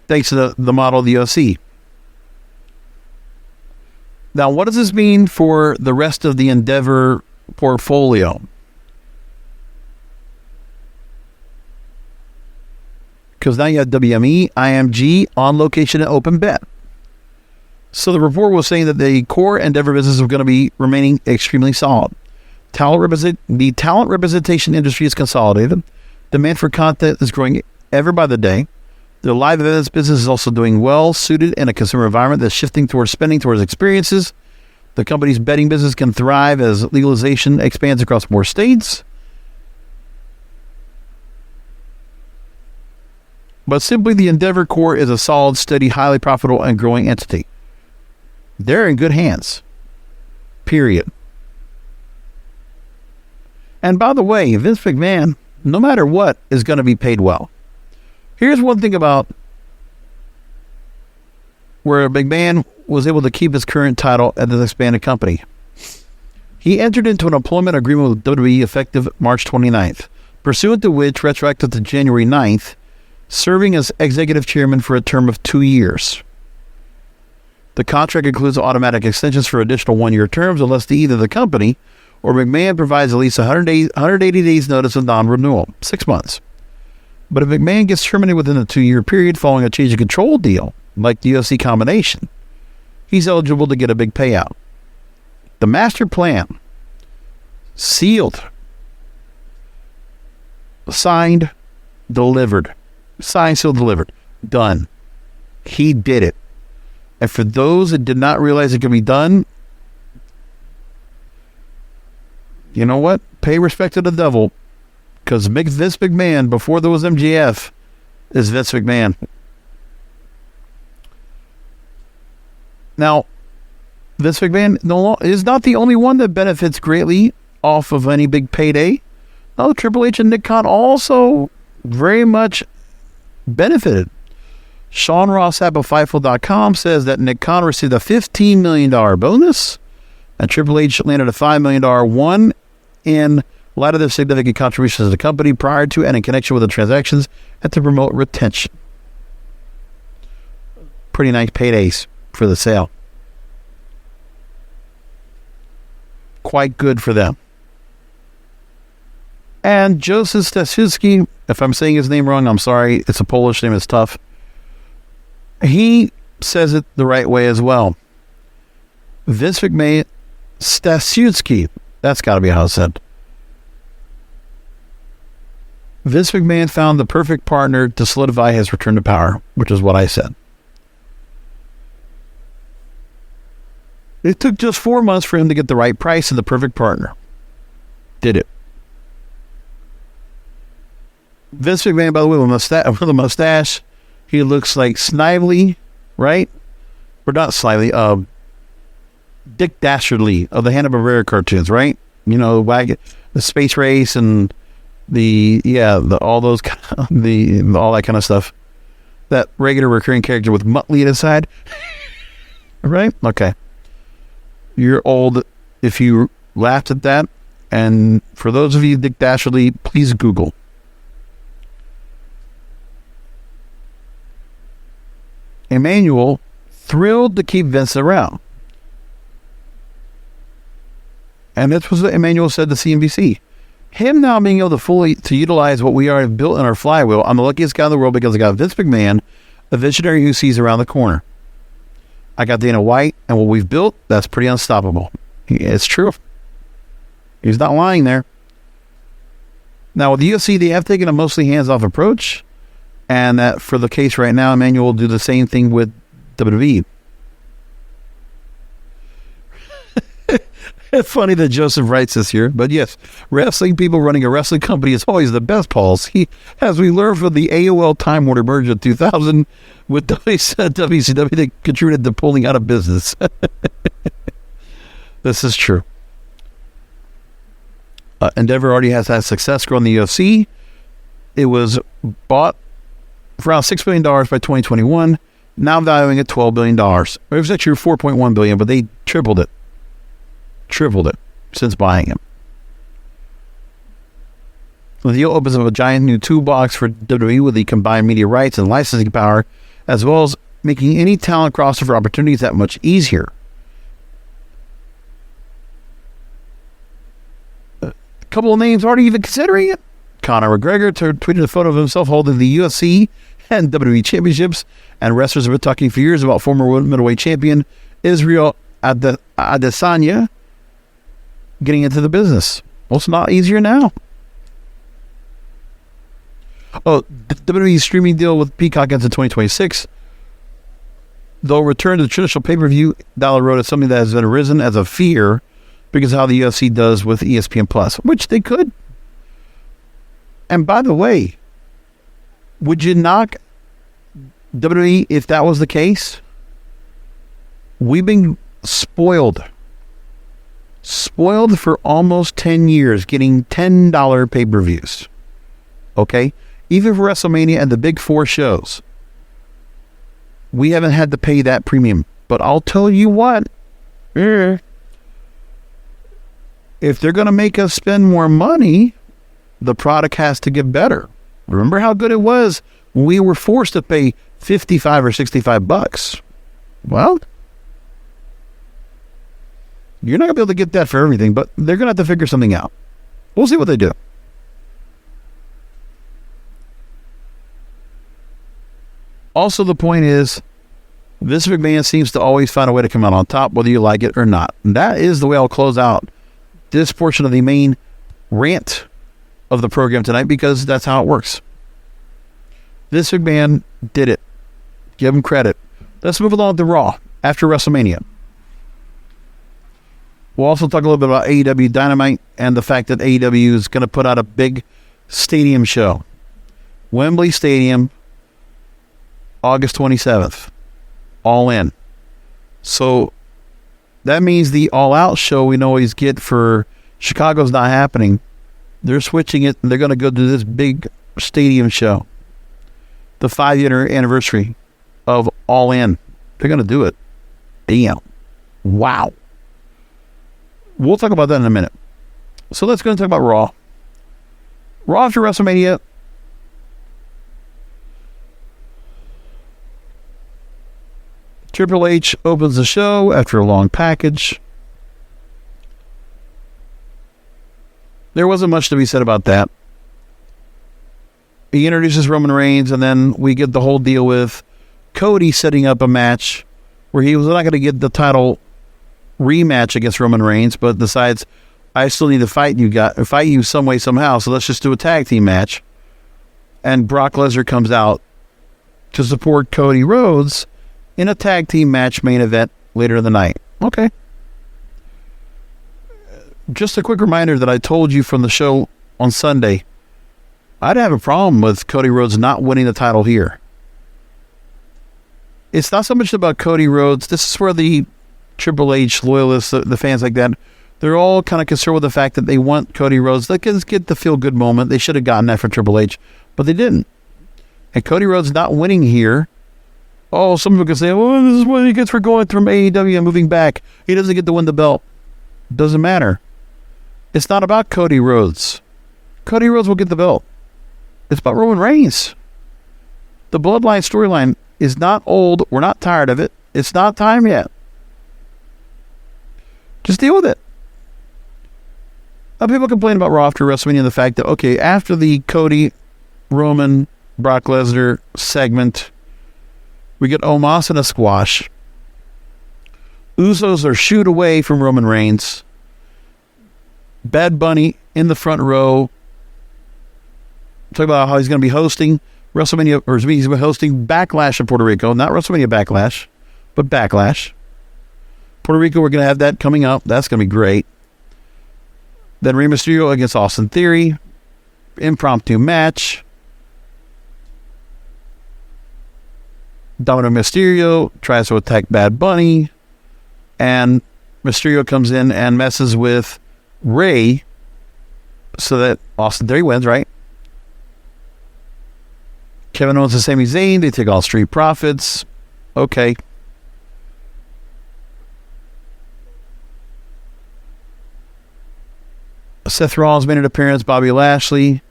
thanks to the model of the UFC. Now, what does this mean for the rest of the Endeavor portfolio? Because now you have WME, IMG, On Location, and Open Bet. So the report was saying that the core Endeavor business is going to be remaining extremely solid. The talent representation industry is consolidated. Demand for content is growing ever by the day. The live events business is also doing well, suited in a consumer environment that's shifting towards spending towards experiences. The company's betting business can thrive as legalization expands across more states. But simply, the Endeavor core is a solid, steady, highly profitable, and growing entity. They're in good hands. Period. And by the way, Vince McMahon, no matter what, is going to be paid well. Here's one thing about where McMahon was able to keep his current title at this expanded company. He entered into an employment agreement with WWE effective March 29th, pursuant to which, retroactive to January 9th, serving as executive chairman for a term of 2 years. The contract includes automatic extensions for additional 1-year terms unless either the company or McMahon provides at least 180 days notice of non-renewal, 6 months. But if McMahon gets terminated within the 2-year period following a change of control deal, like the UFC combination, he's eligible to get a big payout. The master plan, sealed, signed, delivered. Signed, sealed, delivered. Done. He did it. And for those that did not realize it could be done, you know what? Pay respect to the devil. Because Vince McMahon, before there was MJF, is Vince McMahon. Now, Vince McMahon is not the only one that benefits greatly off of any big payday. No, Triple H and Nick Khan also very much benefited. Sean Ross Sapp of Fightful.com says that Nick Khan received a $15 million bonus, and Triple H landed a $5 million one in light of their significant contributions to the company prior to and in connection with the transactions and to promote retention. Pretty nice paydays for the sale. Quite good for them. And Joseph Staszewski, if I'm saying his name wrong, I'm sorry. It's a Polish name. It's tough. He says it the right way as well. Vince McMahon, Staszewski, that's got to be how it's said. Vince McMahon found the perfect partner to solidify his return to power, which is what I said. It took just 4 months for him to get the right price and the perfect partner. Did it. Vince McMahon, by the way, with a mustache, he looks like Snively, right? Or not Snively, Dick Dastardly of the Hanna-Barbera cartoons, right? You know, the space race and all that kind of stuff. That regular recurring character with Muttley at his side. Right? Okay. You're old if you laughed at that. And for those of you, Dick Dastardly, please Google. Emmanuel thrilled to keep Vince around. And that's what Emmanuel said to CNBC. Him now being able to utilize what we already built in our flywheel, I'm the luckiest guy in the world because I got Vince McMahon, a visionary who sees around the corner. I got Dana White, and what we've built, that's pretty unstoppable. It's true. He's not lying there. Now, with the UFC, they have taken a mostly hands-off approach, and that for the case right now, Emmanuel will do the same thing with WWE. It's funny that Joseph writes this here, but yes, wrestling people running a wrestling company is always the best, Pauls. As we learned from the AOL Time Warner merger in 2000 with WCW, they contributed to pulling out of business. This is true. Endeavor already has had success growing the UFC. It was bought for around $6 billion by 2021, now valuing at $12 billion. It was actually $4.1 billion, but they tripled it since buying him. The deal opens up a giant new toolbox for WWE with the combined media rights and licensing power, as well as making any talent crossover opportunities that much easier. A couple of names already even considering it. Conor McGregor tweeted a photo of himself holding the UFC and WWE championships, and wrestlers have been talking for years about former middleweight champion Israel Adesanya getting into the business. Well, it's not easier now. Oh, WWE's streaming deal with Peacock ends in 2026. Though return to the traditional pay-per-view, Dollar Road is something that has been arisen as a fear because of how the UFC does with ESPN Plus, which they could. And by the way, would you knock WWE if that was the case? We've been spoiled for almost 10 years getting $10 pay-per-views. Okay? Even for WrestleMania and the big four shows, we haven't had to pay that premium But I'll tell you what. If they're going to make us spend more money, the product has to get better. Remember how good it was when we were forced to pay $55 or $65? Well, you're not going to be able to get that for everything, but they're going to have to figure something out. We'll see what they do. Also, the point is, Vince McMahon seems to always find a way to come out on top, whether you like it or not. And that is the way I'll close out this portion of the main rant of the program tonight, because that's how it works. Vince McMahon did it. Give him credit. Let's move along to Raw after WrestleMania. We'll also talk a little bit about AEW Dynamite and the fact that AEW is going to put out a big stadium show. Wembley Stadium, August 27th. All in. So that means the All Out show we always get for Chicago's not happening. They're switching it, and they're going to go to this big stadium show. The 5-year anniversary of All In. They're going to do it. Damn. Wow. We'll talk about that in a minute. So let's go and talk about Raw. Raw after WrestleMania. Triple H opens the show after a long package. There wasn't much to be said about that. He introduces Roman Reigns, and then we get the whole deal with Cody setting up a match where he was not going to get the title rematch against Roman Reigns, but decides, I still need to fight you some way, somehow, so let's just do a tag team match. And Brock Lesnar comes out to support Cody Rhodes in a tag team match main event later in the night. Okay. Just a quick reminder that I told you from the show on Sunday, I'd have a problem with Cody Rhodes not winning the title here. It's not so much about Cody Rhodes. This is where the Triple H loyalists, the fans like that, they're all kind of concerned with the fact that they want Cody Rhodes. They can get the feel-good moment. They should have gotten that from Triple H, but they didn't. And Cody Rhodes not winning here, some people can say, well, this is what he gets for going from AEW and moving back. He doesn't get to win the belt. Doesn't matter. It's not about Cody Rhodes. Cody Rhodes will get the belt. It's about Roman Reigns. The Bloodline storyline is not old. We're not tired of it. It's not time yet. Just deal with it. Now, people complain about Raw after WrestleMania and the fact that, okay, after the Cody, Roman, Brock Lesnar segment, we get Omos and a squash. Usos are shooed away from Roman Reigns. Bad Bunny in the front row. Talk about how he's going to be hosting WrestleMania, or he's going to be hosting Backlash in Puerto Rico. Not WrestleMania Backlash, but Backlash. Puerto Rico, we're going to have that coming up. That's going to be great. Then Rey Mysterio against Austin Theory. Impromptu match. Dominic Mysterio tries to attack Bad Bunny, and Mysterio comes in and messes with Rey so that Austin Theory wins, right? Kevin Owens and Sami Zayn, they take all Street Profits. Okay. Seth Rollins made an appearance. Bobby Lashley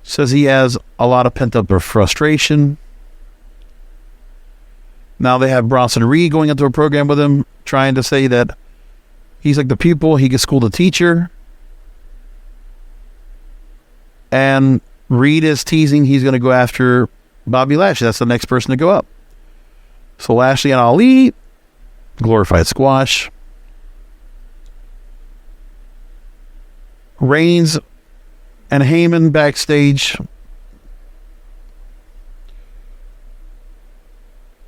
says he has a lot of pent-up frustration. Now they have Bronson Reed going into a program with him, trying to say that he's like the pupil, he can school the teacher. And Reed is teasing he's going to go after Bobby Lashley. That's the next person to go up. So Lashley and Ali, glorified squash. Reigns and Heyman backstage.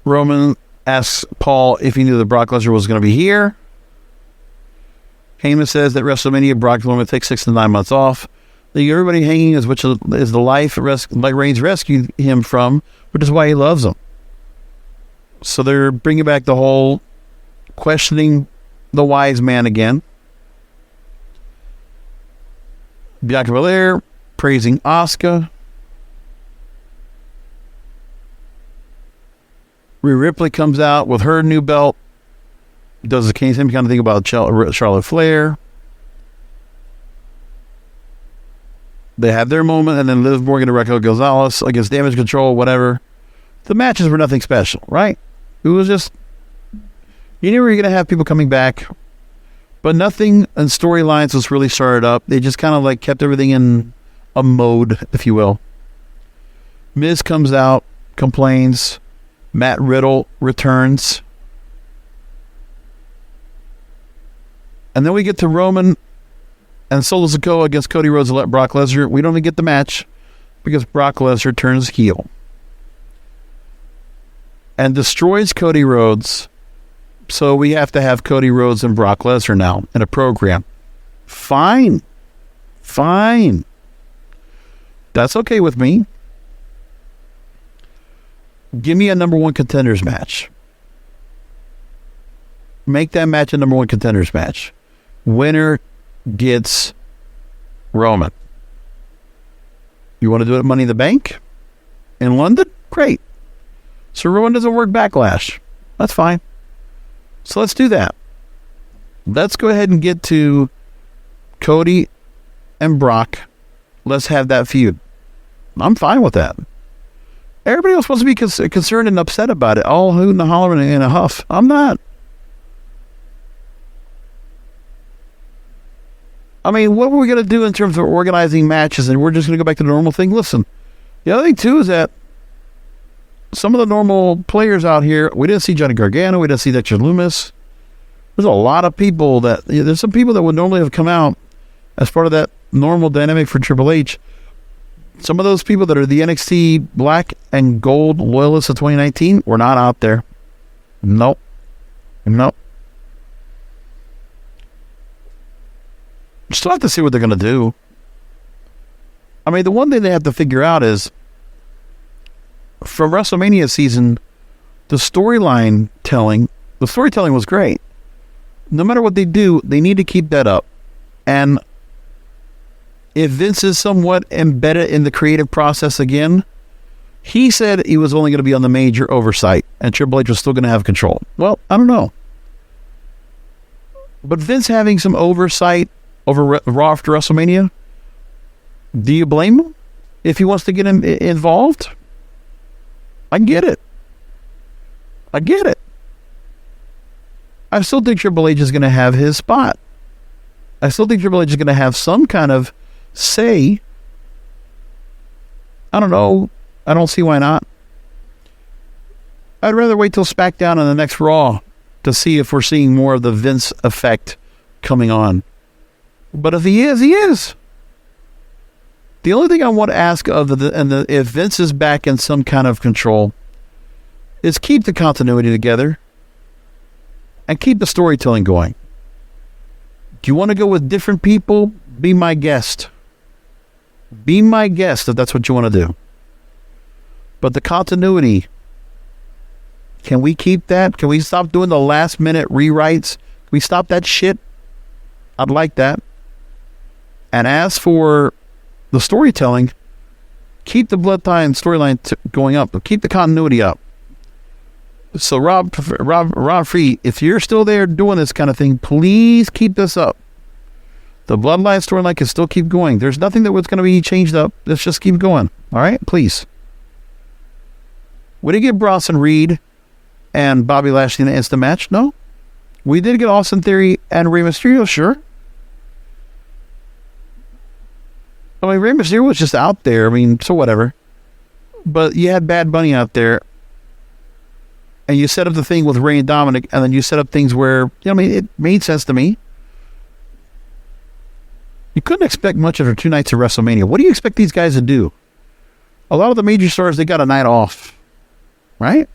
Roman asks Paul if he knew that Brock Lesnar was going to be here. Heyman says that WrestleMania, Brock will take 6 to 9 months off. Everybody hanging is which is the life Reigns rescued him from, which is why he loves him. So they're bringing back the whole questioning the wise man again. Bianca Belair praising Asuka. Rhea Ripley comes out with her new belt does the same kind of thing about Charlotte Flair. They have their moment, and then Liv Morgan and Raquel Gonzalez against Damage Control, whatever. The matches were nothing special, right? It was just, you knew we were going to have people coming back, but nothing in storylines was really started up. They just kind of like kept everything in a mode, if you will. Miz comes out, complains. Matt Riddle returns. And then we get to Roman and Solo Sikoa against Cody Rhodes and Brock Lesnar. We don't even get the match because Brock Lesnar turns heel and destroys Cody Rhodes. So we have to have Cody Rhodes and Brock Lesnar now in a program. Fine. That's okay with me. Give me a number one contenders match. Make that match a number one contenders match. Winner gets Roman. You want to do it at Money in the Bank in London? Great. So Roman doesn't work Backlash. That's fine. So let's do that. Let's go ahead and get to Cody and Brock. Let's have that feud. I'm fine with that. Everybody else supposed to be concerned and upset about it. All hooting and hollering in a huff. I'm not. I mean, what were we going to do in terms of organizing matches, and we're just going to go back to the normal thing? Listen, the other thing, too, is that some of the normal players out here, we didn't see Johnny Gargano, we didn't see Dexter Lumis. There's a lot of people that, there's some people that would normally have come out as part of that normal dynamic for Triple H. Some of those people that are the NXT black and gold loyalists of 2019 were not out there. Nope. Still have to see what they're going to do. I mean, the one thing they have to figure out is from WrestleMania season, the storytelling was great. No matter what they do, they need to keep that up. And if Vince is somewhat embedded in the creative process again, he said he was only going to be on the major oversight and Triple H was still going to have control. Well, I don't know. But Vince having some oversight over Raw after WrestleMania, do you blame him if he wants to get him involved? I get it. I still think Triple H is going to have his spot. I still think Triple H is going to have some kind of say. I don't know. I don't see why not. I'd rather wait till SmackDown and the next Raw to see if we're seeing more of the Vince effect coming on. But if he is, he is. The only thing I want to ask if Vince is back in some kind of control is keep the continuity together and keep the storytelling going. Do you want to go with different people? Be my guest. Be my guest if that's what you want to do. But the continuity, can we keep that? Can we stop doing the last minute rewrites? Can we stop that shit? I'd like that. And as for the storytelling, keep the Bloodline storyline going up. Keep the continuity up. So Rob Free, if you're still there doing this kind of thing, please keep this up. The Bloodline storyline can still keep going. There's nothing that was going to be changed up. Let's just keep going. All right? Please. We didn't get Bronson Reed and Bobby Lashley in an instant match. No. We did get Austin Theory and Rey Mysterio, sure. I mean, Rey Mysterio was just out there. I mean, so whatever. But you had Bad Bunny out there. And you set up the thing with Rey and Dominic. And then you set up things where, it made sense to me. You couldn't expect much after 2 nights of WrestleMania. What do you expect these guys to do? A lot of the major stars, they got a night off. Right?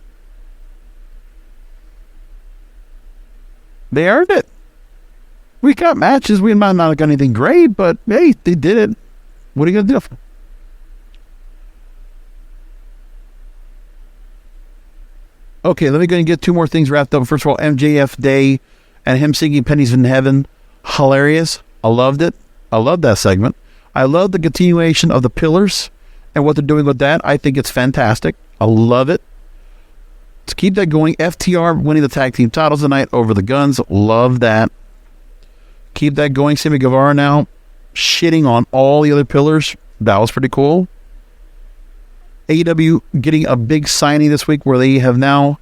They earned it. We got matches. We might not have got anything great, but hey, they did it. What are you going to do? Okay, let me go and get 2 more things wrapped up. First of all, MJF Day and him singing Pennies in Heaven. Hilarious. I loved it. I love that segment. I love the continuation of the Pillars and what they're doing with that. I think it's fantastic. I love it. To keep that going, FTR winning the tag team titles tonight over the Guns. Love that. Keep that going. Sammy Guevara now shitting on all the other pillars. That was pretty cool. AEW getting a big signing this week where they have now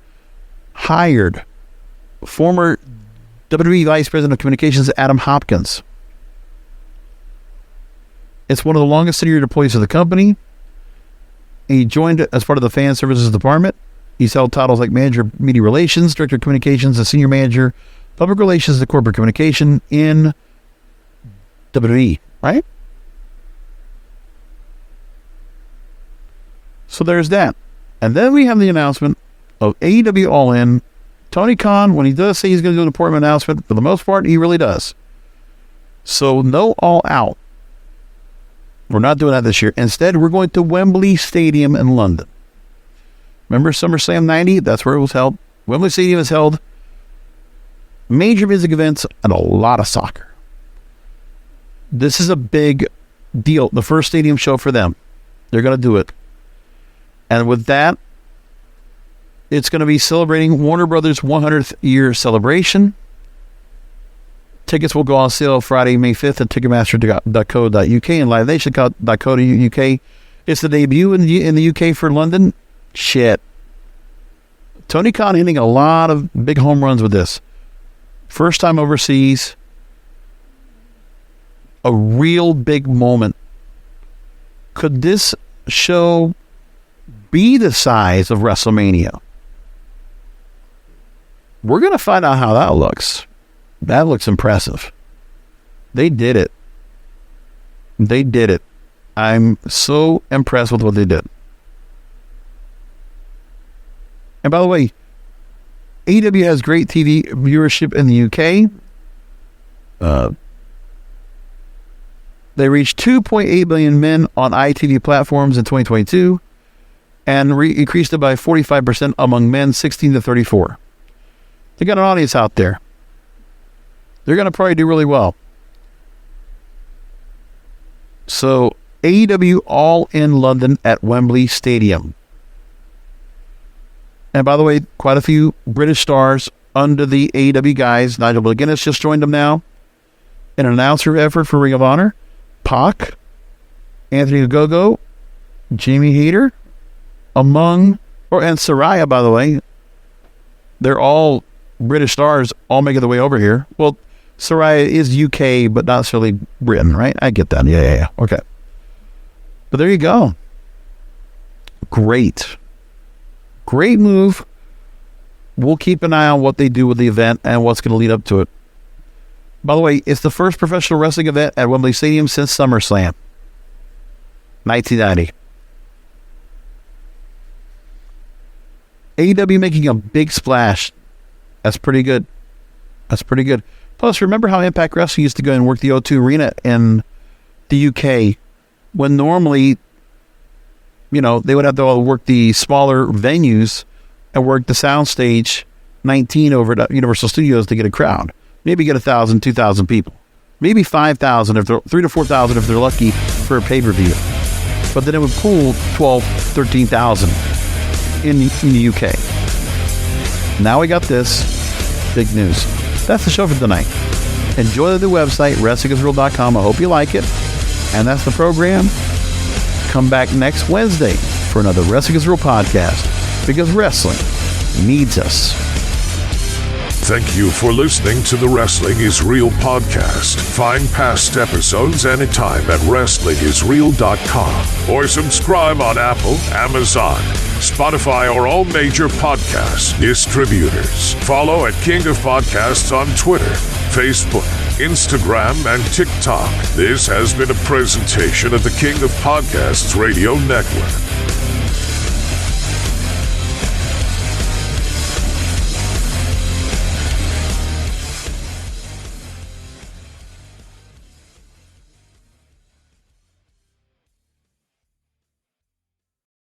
hired former WWE Vice President of Communications Adam Hopkins. It's one of the longest tenured employees of the company. He joined as part of the fan services department. He's held titles like Manager of Media Relations, Director of Communications, and Senior Manager, Public Relations and Corporate Communication in WWE, right? So there's that. And then we have the announcement of AEW All In. Tony Khan, when he does say he's going to do an important announcement, for the most part, he really does. So no All Out. We're not doing that this year. Instead, we're going to Wembley Stadium in London. Remember SummerSlam 90? That's where it was held. Wembley Stadium is held. Major music events and a lot of soccer. This is a big deal. The first stadium show for them. They're going to do it. And with that, it's going to be celebrating Warner Brothers' 100th year celebration. Tickets will go on sale Friday, May 5th at Ticketmaster.co.uk and LiveNation.co.uk. It's the debut in the UK for London. Shit. Tony Khan hitting a lot of big home runs with this. First time overseas. A real big moment. Could this show be the size of WrestleMania? We're going to find out how that looks. That looks impressive. They did it. They did it. I'm so impressed with what they did. And by the way, AEW has great TV viewership in the UK. They reached 2.8 million men on ITV platforms in 2022 and increased it by 45% among men 16 to 34. They got an audience out there. They're going to probably do really well. So, AEW All in London at Wembley Stadium. And by the way, quite a few British stars under the AEW guys. Nigel McGuinness just joined them now. An announcer effort for Ring of Honor. Pac, Anthony Ogogo, Jamie Hayter, and Saraya, by the way. They're all British stars, all making their way over here. Well, Saraya is UK, but not necessarily Britain, right? I get that. Yeah. Okay. But there you go. Great move. We'll keep an eye on what they do with the event and what's going to lead up to it. By the way, it's the first professional wrestling event at Wembley Stadium since SummerSlam, 1990. AEW making a big splash. That's pretty good. Plus, remember how Impact Wrestling used to go and work the O2 Arena in the UK when normally, they would have to work the smaller venues and work the soundstage 19 over at Universal Studios to get a crowd. Maybe get 1,000, 2,000 people. Maybe 5,000 if they're 3,000 to 4,000 if they're lucky for a pay-per-view. But then it would pool 12,000, 13,000 in the UK. Now we got this big news. That's the show for tonight. Enjoy the website, WrestlingIsReal.com. I hope you like it. And that's the program. Come back next Wednesday for another Wrestling is Real podcast, because wrestling needs us. Thank you for listening to the Wrestling is Real podcast. Find past episodes anytime at WrestlingIsReal.com or subscribe on Apple, Amazon, Spotify, or all major podcast distributors. Follow at King of Podcasts on Twitter, Facebook, Instagram, and TikTok. This has been a presentation of the King of Podcasts Radio Network.